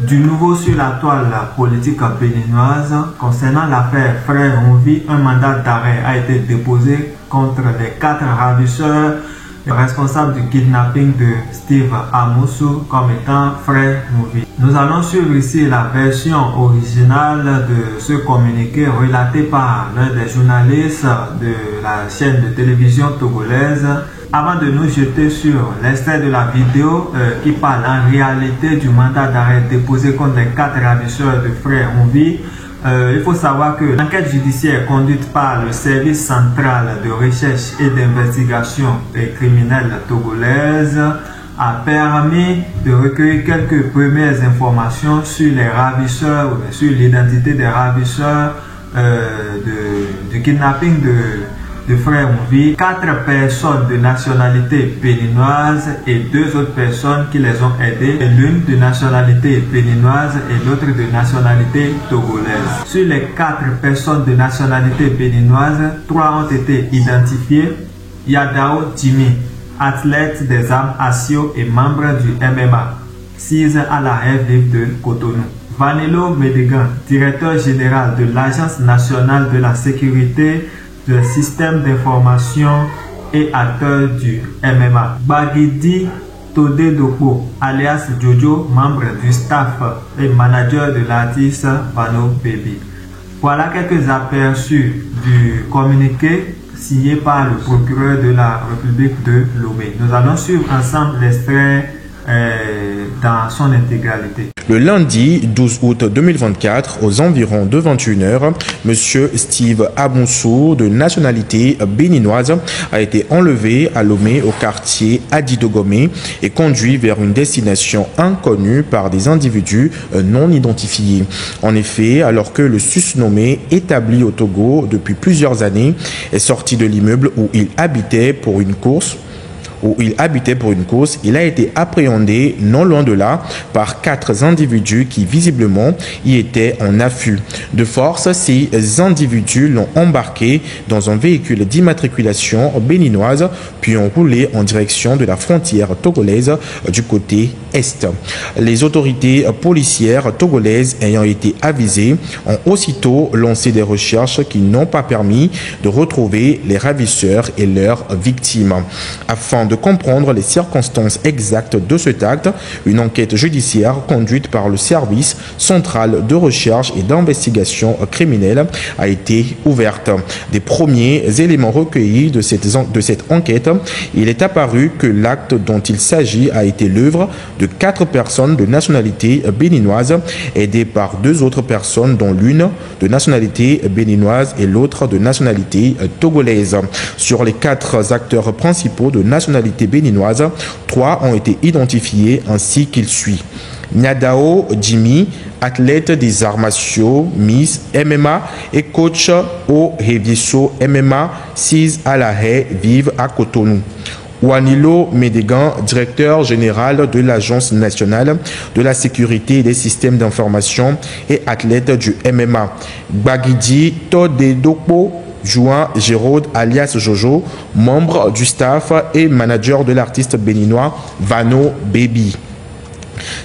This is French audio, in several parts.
Du nouveau sur la toile politique béninoise, concernant l'affaire Frère Mouvi, un mandat d'arrêt a été déposé contre les 4 ravisseurs responsables du kidnapping de Steve Amoussou comme étant Frère Mouvi. Nous allons suivre ici la version originale de ce communiqué relaté par l'un des journalistes de la chaîne de télévision togolaise. Avant de nous jeter sur l'extrait de la vidéo qui parle en réalité du mandat d'arrêt déposé contre les 4 ravisseurs de Frère Mouvi, il faut savoir que l'enquête judiciaire conduite par le service central de recherche et d'investigation criminelle togolaise a permis de recueillir quelques premières informations sur les ravisseurs, sur l'identité des ravisseurs du kidnapping de Frère Mouvi. 4 personnes de nationalité béninoise et 2 autres personnes qui les ont aidés, l'une de nationalité béninoise et l'autre de nationalité togolaise. Sur les 4 personnes de nationalité béninoise, 3 ont été identifiées. Yadao Jimmy, athlète des arts martiaux et membre du MMA, 6 à la RDF de Cotonou. Vanilo Medegan, directeur général de l'Agence nationale de la sécurité de système d'information et acteur du MMA. Bagidi Todedoko, alias Jojo, membre du staff et manager de l'artiste Vano Baby. Voilà quelques aperçus du communiqué signé par le procureur de la République de Lomé. Nous allons suivre ensemble l'extrait dans son intégralité. Le lundi 12 août 2024, aux environs de 21h, M. Steve Amoussou, de nationalité béninoise, a été enlevé à Lomé au quartier Adidogomé et conduit vers une destination inconnue par des individus non identifiés. En effet, alors que le susnommé, établi au Togo depuis plusieurs années, est sorti de l'immeuble où il habitait pour une course, il a été appréhendé non loin de là par 4 individus qui visiblement y étaient en affût. De force, ces individus l'ont embarqué dans un véhicule d'immatriculation béninoise puis ont roulé en direction de la frontière togolaise du côté est. Les autorités policières togolaises ayant été avisées ont aussitôt lancé des recherches qui n'ont pas permis de retrouver les ravisseurs et leurs victimes. Afin de comprendre les circonstances exactes de cet acte, une enquête judiciaire conduite par le service central de recherche et d'investigation criminelle a été ouverte. Des premiers éléments recueillis de cette enquête, il est apparu que l'acte dont il s'agit a été l'œuvre de 4 personnes de nationalité béninoise, aidées par 2 autres personnes, dont l'une de nationalité béninoise et l'autre de nationalité togolaise. Sur les 4 acteurs principaux de nationalité béninoise, 3 ont été identifiés ainsi qu'il suit. Nyadao Jimmy, athlète des arts martiaux, Miss MMA et coach au Revieso MMA, 6 à la haie, vive à Cotonou. Wanilo Medegan, directeur général de l'Agence nationale de la sécurité des systèmes d'information et athlète du MMA. Bagidi Todedoko, Juan Gérald alias Jojo, membre du staff et manager de l'artiste béninois Vano Baby.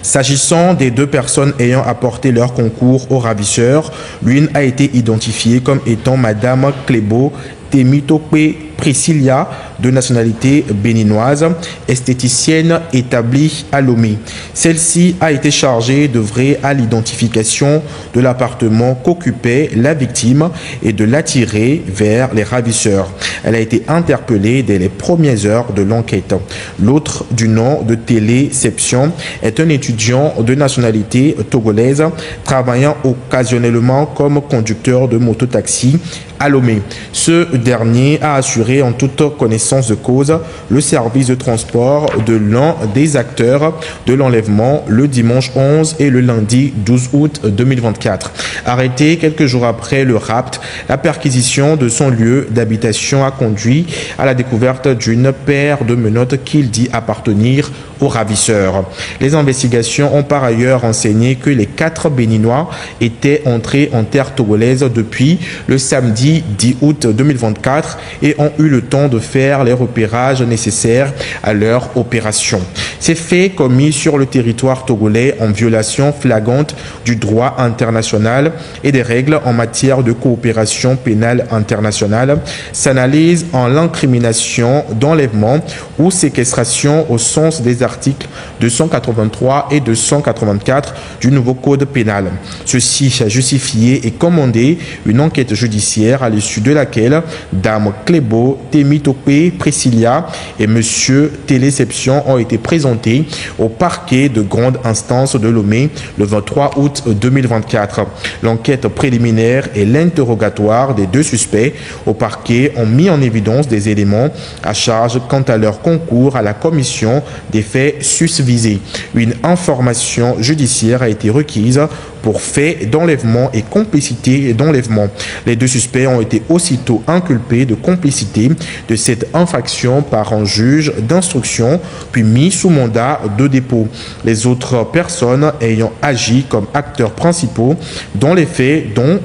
S'agissant des 2 personnes ayant apporté leur concours aux ravisseurs, l'une a été identifiée comme étant Madame Clébo Temitope Priscilla, de nationalité béninoise, esthéticienne établie à Lomé. Celle-ci a été chargée d'œuvrer à l'identification de l'appartement qu'occupait la victime et de l'attirer vers les ravisseurs. Elle a été interpellée dès les premières heures de l'enquête. L'autre, du nom de Téléception, est un étudiant de nationalité togolaise travaillant occasionnellement comme conducteur de mototaxi à Lomé. Ce dernier a assuré en toute connaissance de cause le service de transport de l'un des acteurs de l'enlèvement le dimanche 11 et le lundi 12 août 2024. Arrêté quelques jours après le rapt, la perquisition de son lieu d'habitation a conduit à la découverte d'une paire de menottes qu'il dit appartenir aux ravisseurs. Les investigations ont par ailleurs renseigné que les 4 Béninois étaient entrés en terre togolaise depuis le samedi 10 août 2024 et ont eu le temps de faire les repérages nécessaires à leur opération. Ces faits commis sur le territoire togolais en violation flagrante du droit international et des règles en matière de coopération pénale internationale s'analysent en l'incrimination d'enlèvement ou séquestration au sens des articles 283 et 284 du nouveau code pénal. Ceci a justifié et commandé une enquête judiciaire à l'issue de laquelle Dame Clébo, Temitope, Priscilla et Monsieur Téléception ont été présentés au parquet de grande instance de Lomé le 23 août 2024. L'enquête préliminaire et l'interrogatoire des deux suspects au parquet ont mis en évidence des éléments à charge quant à leur concours à la commission des faits susvisés. Une information judiciaire a été requise pour fait d'enlèvement et complicité d'enlèvement. Les deux suspects ont été aussitôt inculpés de complicité de cette infraction par un juge d'instruction, puis mis sous mandat de dépôt. Les autres personnes ayant agi comme acteurs principaux dans les faits dont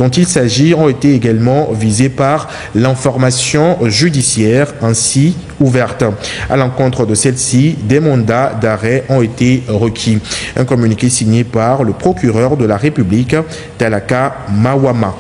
il s'agit ont été également visées par l'information judiciaire ainsi ouverte. À l'encontre de celle-ci, des mandats d'arrêt ont été requis. Un communiqué signé par le procureur de la République, Talaka Mawama.